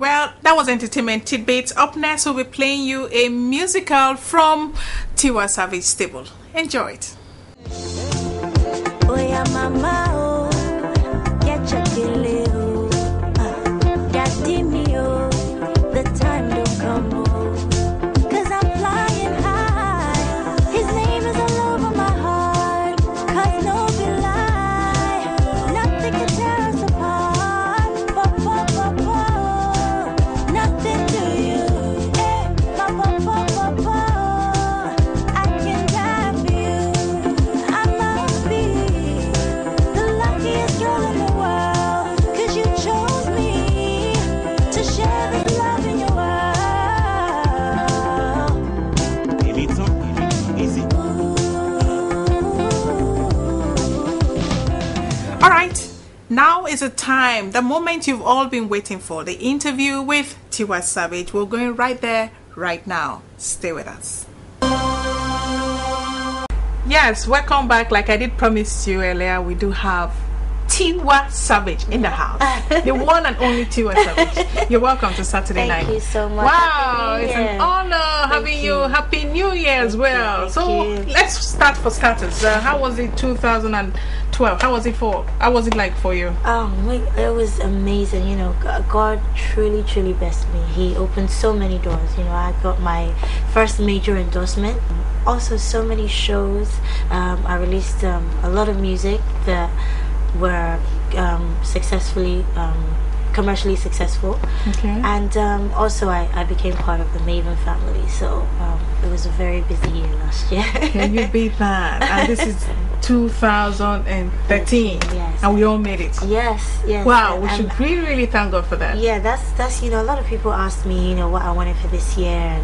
Well, that was Entertainment Tidbits. Up next, we'll be playing you a musical from Tiwa Savage stable. Enjoy it. Oh yeah, mama, oh, get your kille, oh, daddy me, oh, the time don't come, oh, 'cause I'm flying high. His name is all over my heart, 'cause no be lie, nothing can tear us apart. Nothing to you, eh? I can die for you. I must be the luckiest girl in the world, 'cause you chose me to share this love in your world. All right. Now is the time, the moment you've all been waiting for, the interview with Tiwa Savage. We're going right there, right now. Stay with us. Yes, welcome back. Like I did promise you earlier, we do have Tiwa Savage in the house. The one and only Tiwa Savage. You're welcome to Saturday Night. Thank you so much. Wow, it's an honor having you. Happy New Year as well. Let's start for starters. How was it 2012? How was it like for you? It was amazing. You know, God truly blessed me. He opened so many doors. You know, I got my first major endorsement. Also, so many shows. I released a lot of music that were commercially successful. Okay. And also I became part of the Mavin family, so it was a very busy year last year. Can you beat that? And this is 2013. Yes. And we all made it. Yes. Wow, we should really thank God for that. Yeah, that's you know, a lot of people asked me, you know, what I wanted for this year,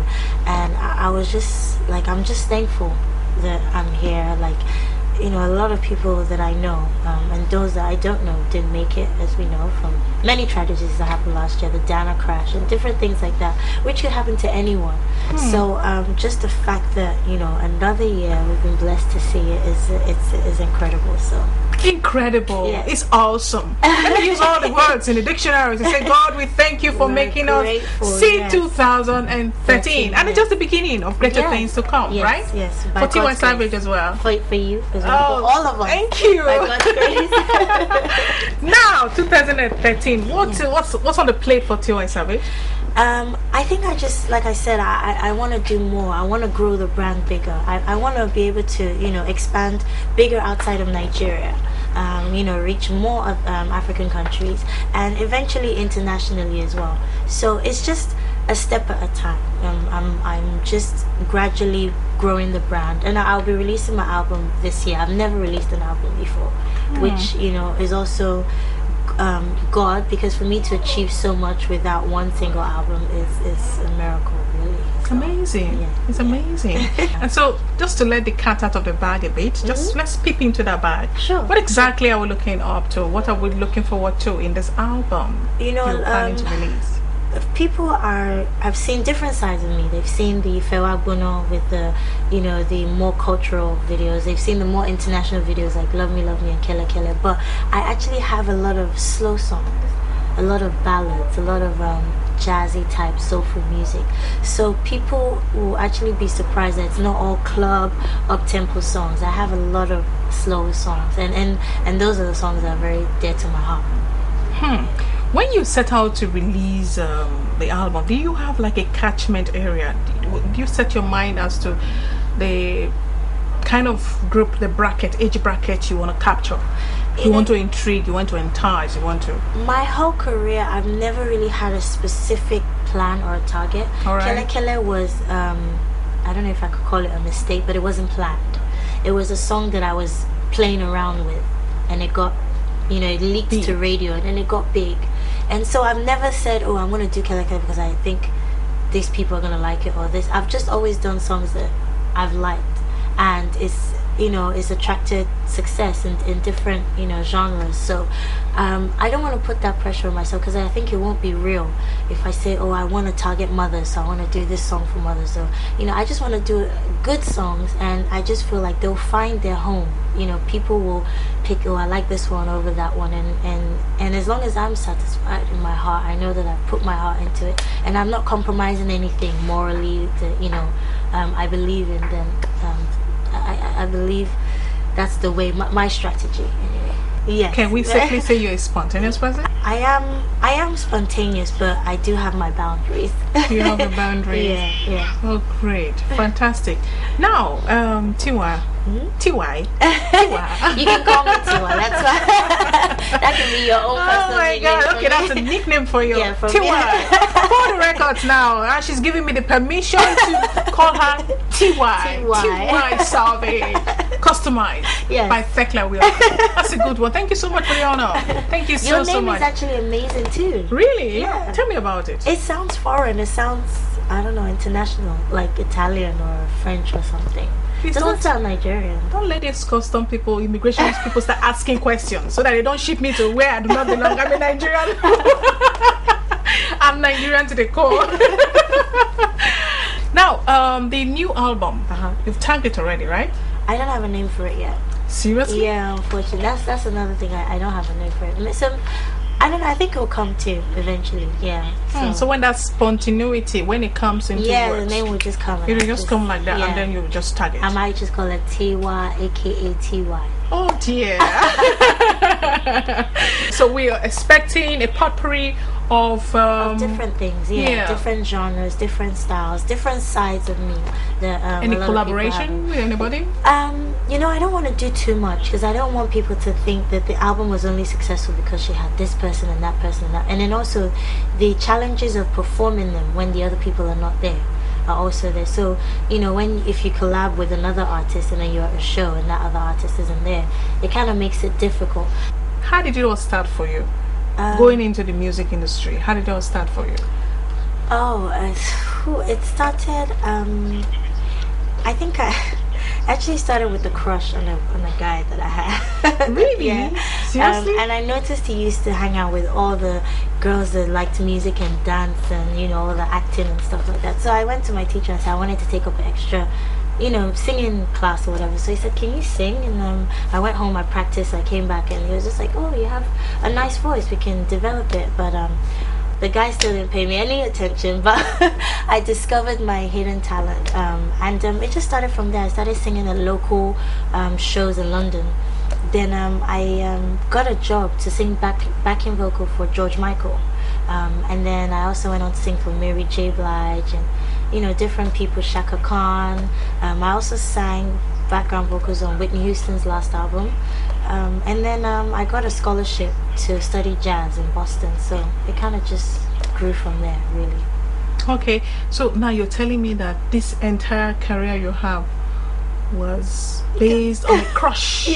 and I was just like, I'm just thankful that I'm here. Like, you know, a lot of people that I know and those that I don't know didn't make it, as we know from many tragedies that happened last year, the Dana crash and different things like that, which could happen to anyone. So just the fact that, you know, another year we've been blessed to see it is incredible. So incredible. Yeah. It's awesome. Let me use all the words in the dictionary to say, God, we thank you for making us see 2013. And it's just the beginning of greater things to come, right? Yes. For Tiwa Savage as well. For you as well. For all of us. Thank you. By God's grace. Now, 2013, what's on the plate for Tiwa Savage? I think I just, like I said, I want to do more. I want to grow the brand bigger. I want to be able to, you know, expand bigger outside of Nigeria. You know, reach more of African countries and eventually internationally as well. So it's just a step at a time. I'm just gradually growing the brand, and I'll be releasing my album this year. I've never released an album before, which, you know, is also God, because for me to achieve so much without one single album is a miracle, really. It's amazing. It's amazing. And so, just to let the cat out of the bag a bit, just let's peep into that bag. Sure. What exactly are we looking up to? What are we looking forward to in this album? You know, you're planning to release? People have seen different sides of me. They've seen the Fewabono with the, you know, the more cultural videos. They've seen the more international videos like Love Me and Kele Kele. But I actually have a lot of slow songs, a lot of ballads, a lot of jazzy type soulful music. So people will actually be surprised that it's not all club up-tempo songs. I have a lot of slow songs, and those are the songs that are very dear to my heart. When you set out to release the album, do you have like a catchment area? Do you set your mind as to the kind of group, the age bracket you want to capture? You want to intrigue, you want to entice, you want to... My whole career, I've never really had a specific plan or a target. Kele Kele was, I don't know if I could call it a mistake, but it wasn't planned. It was a song that I was playing around with, and it got, you know, it leaked to radio, and then it got big. And so I've never said, oh, I'm going to do Kele Kele because I think these people are going to like it or this. I've just always done songs that I've liked, and it's, you know, it's attracted success in different, you know, genres. So I don't want to put that pressure on myself because I think it won't be real if I say, oh, I want to target mothers, so I want to do this song for mothers, or I just want to do good songs, and I just feel like they'll find their home. People will pick, oh, I like this one over that one, and as long as I'm satisfied in my heart, I know that I've put my heart into it, and I'm not compromising anything morally that I believe in. Then I believe that's the way, my strategy anyway. Yes. Can we safely say you're a spontaneous person? I am spontaneous, but I do have my boundaries. You have the boundaries. Yeah. Oh, great, fantastic. Now, Tiwa. Tiwa. You can call me Tiwa. That's why. That can be your own personal Oh my God! Okay, that's a nickname for you. Yeah, for Tiwa. For the records now, she's giving me the permission to call her Tiwa. Tiwa Savage, customized by Thecla Wilkie. That's a good one. Thank you so much for the honor. Thank you so much. Your name is actually amazing too. Really? Yeah. Tell me about it. It sounds foreign. It sounds, I don't know, international, like Italian or French or something. It doesn't sound Nigerian. Don't let these custom people, immigration people start asking questions so that they don't ship me to where I do not belong. I'm a Nigerian. I'm Nigerian to the core. Now, the new album, you've tagged it already, right? I don't have a name for it yet. Seriously? Yeah, unfortunately. That's another thing. I don't have a name for it. So, I don't know. I think it'll come too eventually. Yeah. So when that spontaneity, when it comes into words, the name will just come. It will just come like that, and then you just tag it. I might just call it Tiwa, aka Ty. Oh dear. So we are expecting a potpourri of different things, different genres, different styles, different sides of me. Any collaboration with anybody? I don't want to do too much because I don't want people to think that the album was only successful because she had this person and that person and that, and then also the challenges of performing them when the other people are not there are also there. So if you collab with another artist and then you're at a show and that other artist isn't there, it kind of makes it difficult. How did it all start for you? Going into the music industry, how did it all start for you? It started, I think I actually started with a crush on a guy that I had. Really? Yeah. Seriously? And I noticed he used to hang out with all the girls that liked music and dance and all the acting and stuff like that. So I went to my teacher and said I wanted to take up an extra singing class or whatever. So he said, can you sing? And I went home, I practiced, I came back, and he was just like, oh, you have a nice voice, we can develop it. But the guy still didn't pay me any attention, but I discovered my hidden talent, and it just started from there. I started singing at local shows in London. Then I got a job to sing backing vocal for George Michael, and then I also went on to sing for Mary J. Blige and different people, Shaka Khan. I also sang background vocals on Whitney Houston's last album, and then I got a scholarship to study jazz in Boston, so it kind of just grew from there, really. Okay, so now you're telling me that this entire career you have was based on a crush.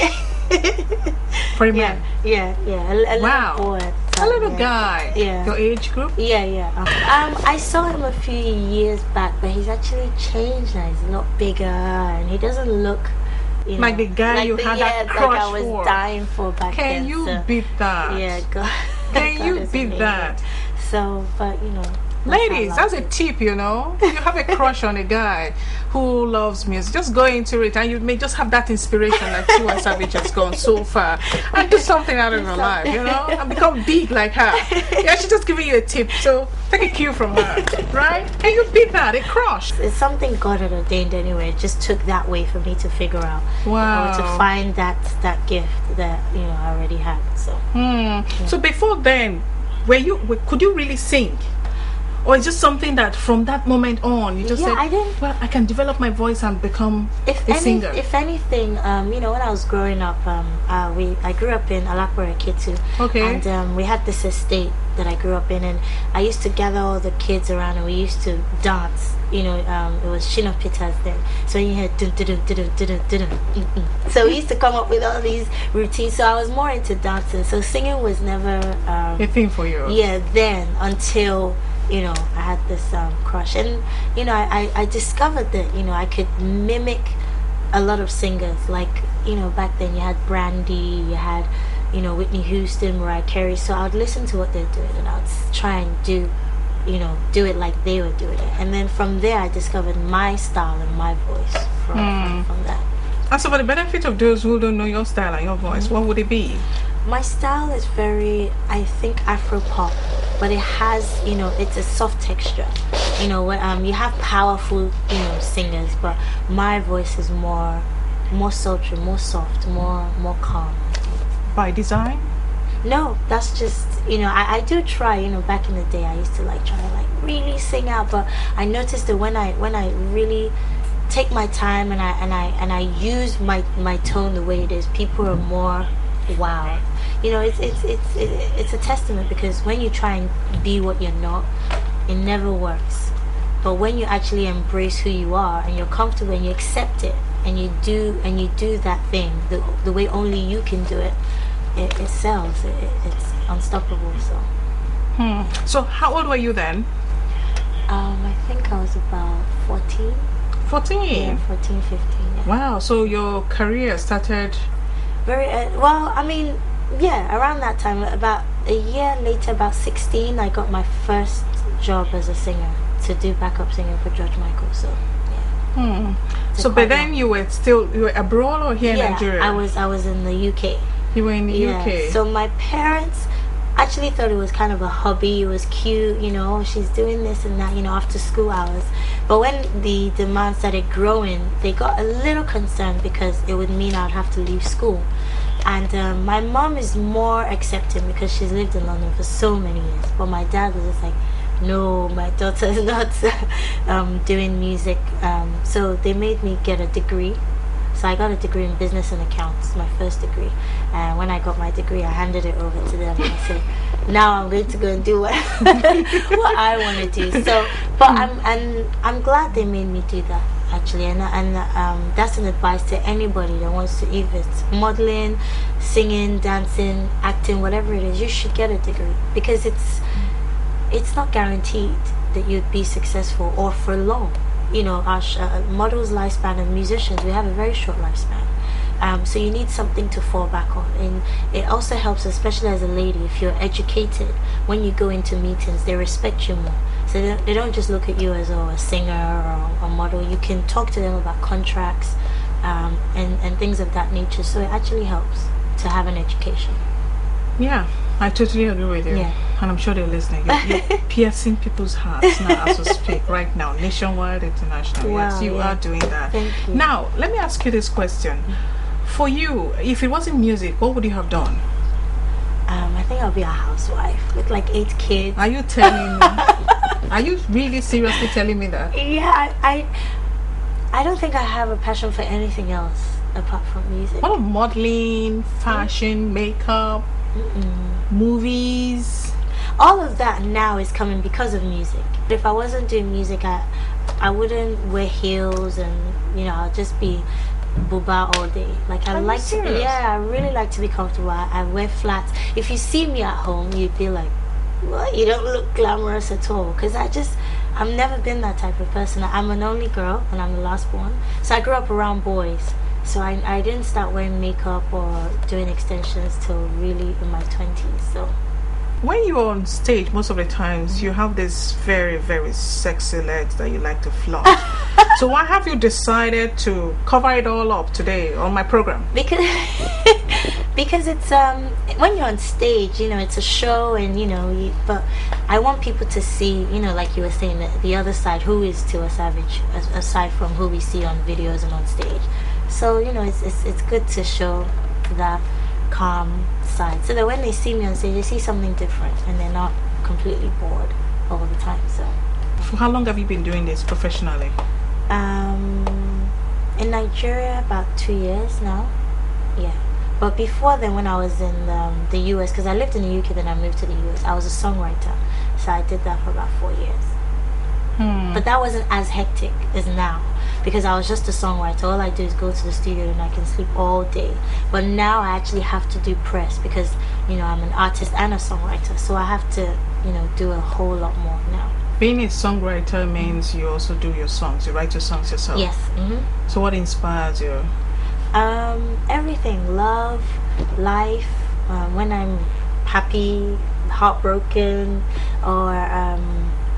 For a man. Yeah. A wow. Little boy. A little guy. Yeah. Your age group? Yeah. I saw him a few years back, but he's actually changed now. He's a lot bigger, and he doesn't look like the guy you had that crush like I was dying for back then. Can you beat that? Yeah, God. Can you beat that? So, but ladies, that's a tip, you have a crush on a guy who loves music, just go into it and you may just have that inspiration like Tiwa Savage has gone so far and do something out of your life, and become big like her. Yeah, she's just giving you a tip, so take a cue from her, right? Can you beat that, a crush? It's something God had ordained anyway. It just took that way for me to figure out, to find that gift that I already had. So So before then, could you really sing? Or it's just something that from that moment on you just said, I can develop my voice and become a singer? If anything, when I was growing up, I grew up in Alakbara, Ketu. Okay. And we had this estate that I grew up in, and I used to gather all the kids around and we used to dance. It was Shina Peters then. So you had so we used to come up with all these routines. So I was more into dancing. So singing was never a thing for you. Yeah, then until I had this crush, and I discovered that I could mimic a lot of singers. Like back then you had Brandy, you had Whitney Houston, Mariah Carey. So I would listen to what they're doing and I would try and do do it like they were doing it. And then from there I discovered my style and my voice from that. And so for the benefit of those who don't know your style and your voice, what would it be? My style is very, I think, Afro pop, but it has, it's a soft texture. You have powerful, singers, but my voice is more sultry, more soft, more calm. By design? No, that's just, I do try. Back in the day I used to try to really sing out, but I noticed that when I really take my time and I use my tone the way it is, people are more wow. It's a testament, because when you try and be what you're not, it never works. But when you actually embrace who you are and you're comfortable and you accept it and you do that thing the way only you can do it, it sells. It's unstoppable. So how old were you then? I think I was about 14. 14? Yeah, 14, 15. Yeah. Wow, so your career started very around that time. About a year later, about 16, I got my first job as a singer, to do backup singing for George Michael. So yeah. So but then you were abroad or here in Nigeria? I was in the UK. You were in the UK. So my parents actually thought it was kind of a hobby. It was cute, she's doing this and that, after school hours. But when the demand started growing, they got a little concerned, because it would mean I'd have to leave school. And my mom is more accepting, because she's lived in London for so many years. But my dad was just like, no, my daughter is not doing music. So they made me get a degree. So I got a degree in business and accounts, my first degree. And when I got my degree, I handed it over to them and I said, now I'm going to go and do what I want to do. So, but I'm glad they made me do that, actually. And that's an advice to anybody that wants to, if it's modeling, singing, dancing, acting, whatever it is, you should get a degree, because it's not guaranteed that you'd be successful or for long. Our models' lifespan and musicians, we have a very short lifespan. So you need something to fall back on. And it also helps, especially as a lady, if you're educated, when you go into meetings, they respect you more. So they don't just look at you as a singer or a model. You can talk to them about contracts and things of that nature. So it actually helps to have an education. Yeah, I totally agree with you. Yeah. And I'm sure they're listening. You're piercing people's hearts now as we speak right now, nationwide, international. Wow, yes, you are doing that. Thank you. Now, let me ask you this question. For you, if it wasn't music, what would you have done? I think I'll be a housewife with 8 kids. Are you telling me? Are you really seriously telling me that? Yeah, I don't think I have a passion for anything else apart from music. What about modeling, fashion, makeup, movies? All of that now is coming because of music. If I wasn't doing music, I wouldn't wear heels and I'll just be buba all day. I like to, I really like to be comfortable. I wear flats. If you see me at home, you'd be like, what? You don't look glamorous at all. Because I've never been that type of person. I'm an only girl and I'm the last born. So I grew up around boys. So I didn't start wearing makeup or doing extensions till really in my 20s. So when you're on stage, most of the times you have this very, very sexy legs that you like to flaunt. So why have you decided to cover it all up today on my program? Because it's when you're on stage, it's a show, and but I want people to see, like you were saying, the other side. Who is Tiwa Savage, aside from who we see on videos and on stage? So it's good to show that calm side, so that when they see me on stage, they see something different and they're not completely bored all the time. So for how long have you been doing this professionally? In Nigeria, about 2 years now. Yeah, but before then, when I was in the US, because I lived in the UK, then I moved to the US, I was a songwriter, so I did that for about 4 years. But that wasn't as hectic as now, because I was just a songwriter. All I do is go to the studio and I can sleep all day. But now I actually have to do press, because I'm an artist and a songwriter, so I have to do a whole lot more now. Being a songwriter means you also do your songs. You write your songs yourself. Yes. So what inspires you? Everything. Love, life, when I'm happy, heartbroken, or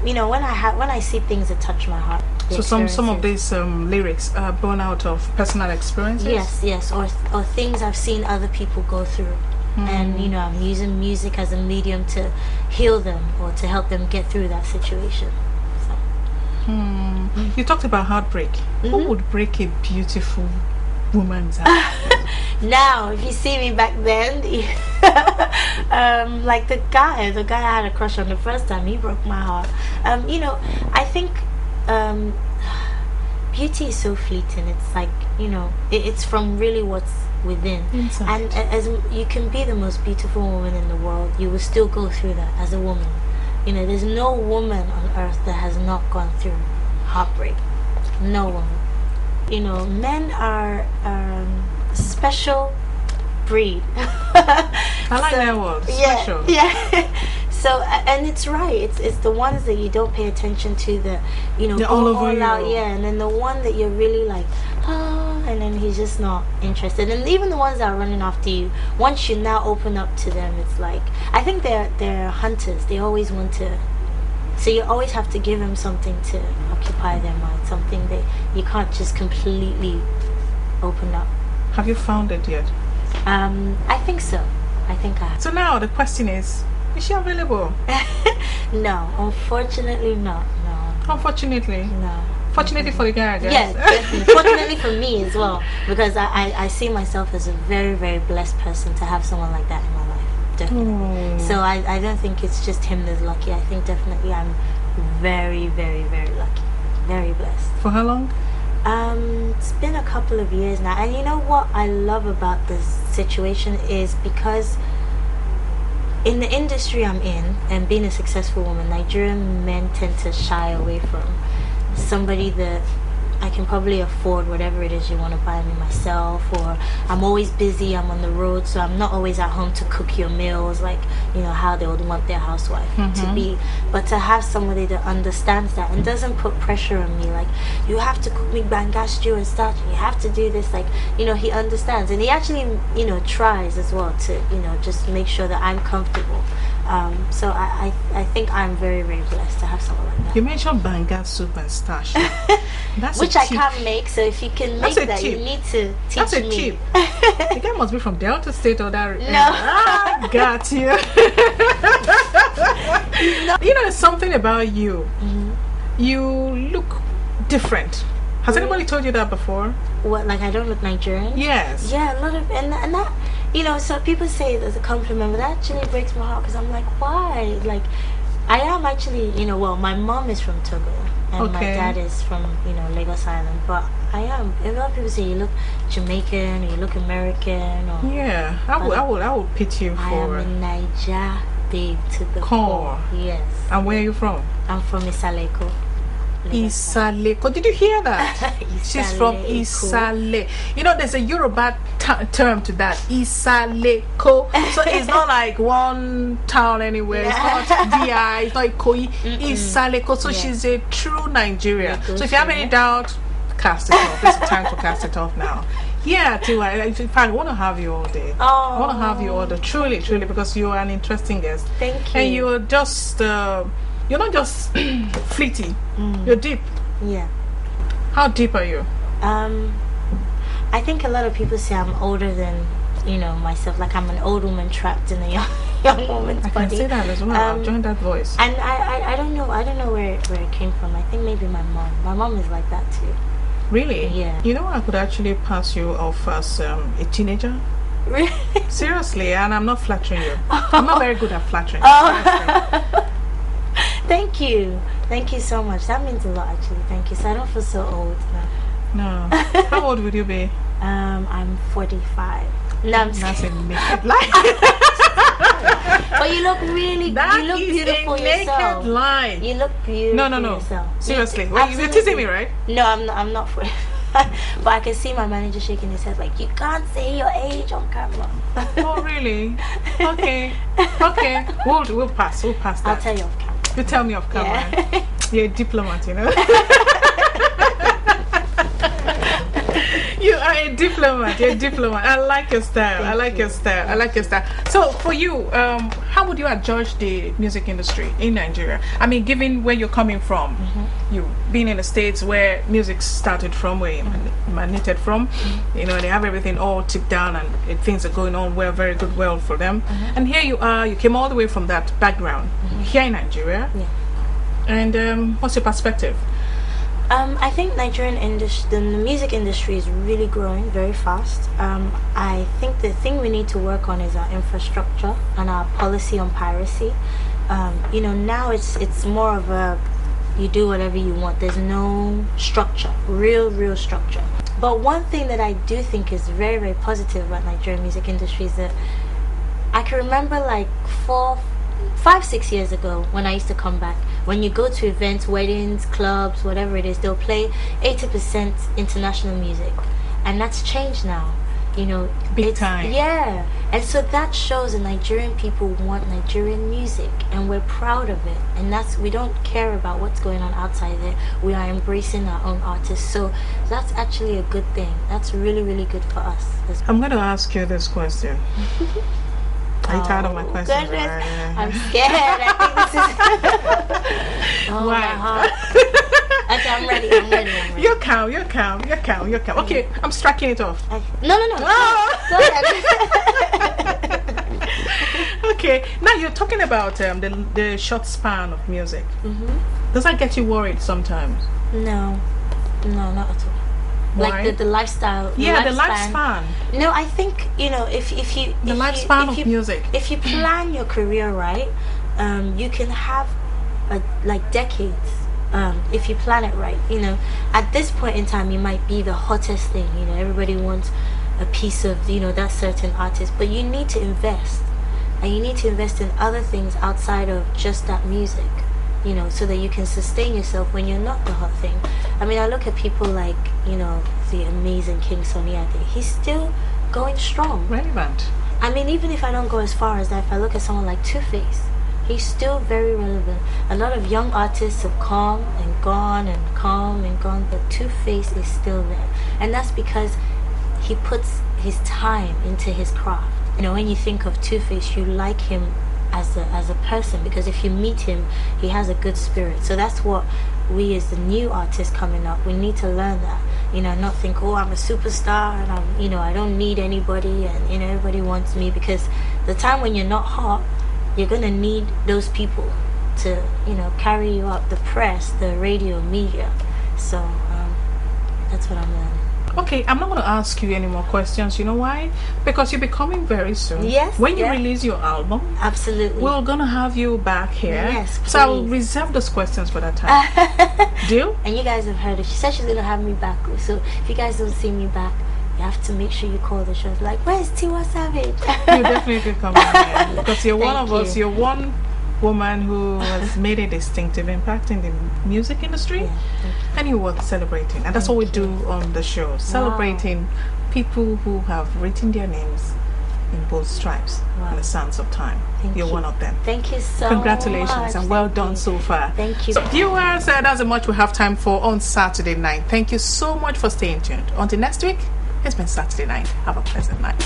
you know, when I see things that touch my heart. So some of these lyrics are born out of personal experiences. Yes, or things I've seen other people go through, and you know, I'm using music as a medium to heal them or to help them get through that situation. So. You talked about heartbreak. Who would break a beautiful woman's heart? Now, if you see me back then, like the guy I had a crush on the first time, he broke my heart. You know, I think beauty is so fleeting. It's like, you know, it's from really what's within. Inside. And as you can be the most beautiful woman in the world, you will still go through that as a woman. You know, there's no woman on earth that has not gone through heartbreak. No woman. You know, men are special breed. I like that word. Special. Yeah. So, and it's right. It's the ones that you don't pay attention to, that, you know, they're go all over out, you. yeah. And then the one that you're really like, and then he's just not interested. And even the ones that are running after you, once you now open up to them, it's like, I think they're hunters. They always want to. So you always have to give them something to occupy their mind, something that you can't just completely open up. Have you found it yet? I think so. I think I have. So now the question is she available? No, unfortunately not. No. Unfortunately? No. Fortunately for the guy, I guess. Yes, definitely. Fortunately for me as well, because I see myself as a very, very blessed person to have someone like that in my life. Definitely. So I don't think it's just him that's lucky. I think definitely I'm very, very, very lucky. Very blessed. For how long? It's been a couple of years now. And you know what I love about this situation is because in the industry I'm in, and being a successful woman, Nigerian men tend to shy away from somebody that I can probably afford whatever it is you want to buy me myself, or I'm always busy, I'm on the road, so I'm not always at home to cook your meals, like, you know, how they would want their housewife to be. But to have somebody that understands that and doesn't put pressure on me, like, you have to cook me banga stew and starch, you have to do this, like, you know, he understands, and he actually, you know, tries as well to, you know, just make sure that I'm comfortable. So I think I'm very, very blessed to have someone like that. You mentioned banga soup and starch. That's which I can't make, so if you can make that, tip. you need to teach That's a me. tip. The guy must be from Delta State or that. No. Got you. No. You know, there's something about you. You look different. Has anybody told you that before? What, like I don't look Nigerian? Yes. Yeah, a lot of, and that, you know, so people say it as a compliment, but that actually breaks my heart, because I'm like, why? Like, I am actually, you know, well, my mom is from Togo, and my dad is from, you know, Lagos Island, but I am, a lot of people say you look Jamaican, or you look American, or... Yeah, I would pitch you for... I am a Niger babe to the core. Yes. And where are you from? I'm from Isaleko. Isaleko. Did you hear that? She's from Isale. You know, there's a Yoruba term to that. Isaleko. So it's not like one town anywhere. It's not DI. It's not Ikoyi. Isaleko. So she's a true Nigerian. So if you have any doubt, cast it off. It's time to cast it off now. Yeah, Tiwa, in fact, I want to have you all day. I want to have you all day. Truly, truly, because you are an interesting guest. Thank you. And you're just... you're not just fleety, you're deep. Yeah. How deep are you? I think a lot of people say I'm older than, you know, myself. Like I'm an old woman trapped in a young woman's body. I can say that as well. I've joined that voice. And I don't know where it came from. I think maybe my mom. My mom is like that too. Really? Yeah. You know, I could actually pass you off as a teenager. Really? Seriously, and I'm not flattering you. I'm not very good at flattering. Thank you so much. That means a lot, actually. Thank you. So I don't feel so old now. No. How old would you be? I'm 45. No, I'm That's a naked lie. But you look really, that you look is beautiful a naked yourself. lie. You look beautiful. No. Yourself. Seriously, you're teasing me, right? No, I'm not 45. But I can see my manager shaking his head like, you can't say your age on camera. Oh really? Okay. We'll pass that. I'll tell you off camera. You tell me off camera. Yeah. You're a diplomat, you know. You are a diplomat. You're a diplomat. I like your style. I like your style. I like your style. So for you, how would you adjudge the music industry in Nigeria? I mean, given where you're coming from, you being in the States where music started from, where you emanated from, you know, they have everything all tipped down and things are going on well, very good, well for them. And here you are, you came all the way from that background here in Nigeria. Yeah. And what's your perspective? I think Nigerian the music industry is really growing very fast. I think the thing we need to work on is our infrastructure and our policy on piracy. You know, now it's more of a you do whatever you want. There's no structure, real structure. But one thing that I do think is very, very positive about Nigerian music industry is that I can remember like 5-6 years ago when I used to come back, when you go to events, weddings, clubs, whatever it is, they'll play 80% international music, and that's changed now, you know, big time. Yeah, and so that shows that Nigerian people want Nigerian music, and we're proud of it, and we don't care about what's going on outside there. We are embracing our own artists, so that's actually a good thing. That's really, really good for us. I'm going to ask you this question. Are you tired of my question? I'm scared. I think this is Why? Okay, I'm ready. You're calm. Okay, I'm striking it off. No. Go ahead. Okay, now you're talking about the short span of music. Does that get you worried sometimes? No, not at all. Why? Like the lifestyle. The lifespan. No, I think, you know, if you the lifespan of music. If you plan your career right, you can have like decades. If you plan it right, you know, at this point in time, you might be the hottest thing. You know, everybody wants a piece of, you know, that certain artist, but you need to invest, and you need to invest in other things outside of just that music. You know, so that you can sustain yourself when you're not the hot thing. I mean, I look at people like, you know, the amazing King SONY. He's still going strong. Relevant. I mean, even if I don't go as far as that, if I look at someone like Two-Face, he's still very relevant. A lot of young artists have come and gone, but Two-Face is still there. And that's because he puts his time into his craft. You know, when you think of Two-Face, you like him as a person, because if you meet him, he has a good spirit. So that's what we as the new artists coming up, we need to learn that, you know, not think, oh, I'm a superstar and I'm, you know, I don't need anybody and, you know, everybody wants me, because the time when you're not hot, you're gonna need those people to, you know, carry you up, the press, the radio, media. So that's what I'm learning. Okay, I'm not going to ask you any more questions. You know why? Because you'll be coming very soon. Yes. When you release your album, absolutely, we're going to have you back here. Yes, please. So I will reserve those questions for that time. Deal? And you guys have heard it. She said she's going to have me back. So if you guys don't see me back, you have to make sure you call the show. Like, where's Tiwa Savage? You definitely come here because you're one of us. You're one woman who has made a distinctive impact in the music industry, and you're worth celebrating. And that's what we do on the show, celebrating people who have written their names in both stripes and the sands of time. You're one of them. Thank you so Congratulations much. And well done so far. Thank you. So viewers, that's how much we have time for on Saturday night. Thank you so much for staying tuned. Until next week, it's been Saturday Night. Have a pleasant night.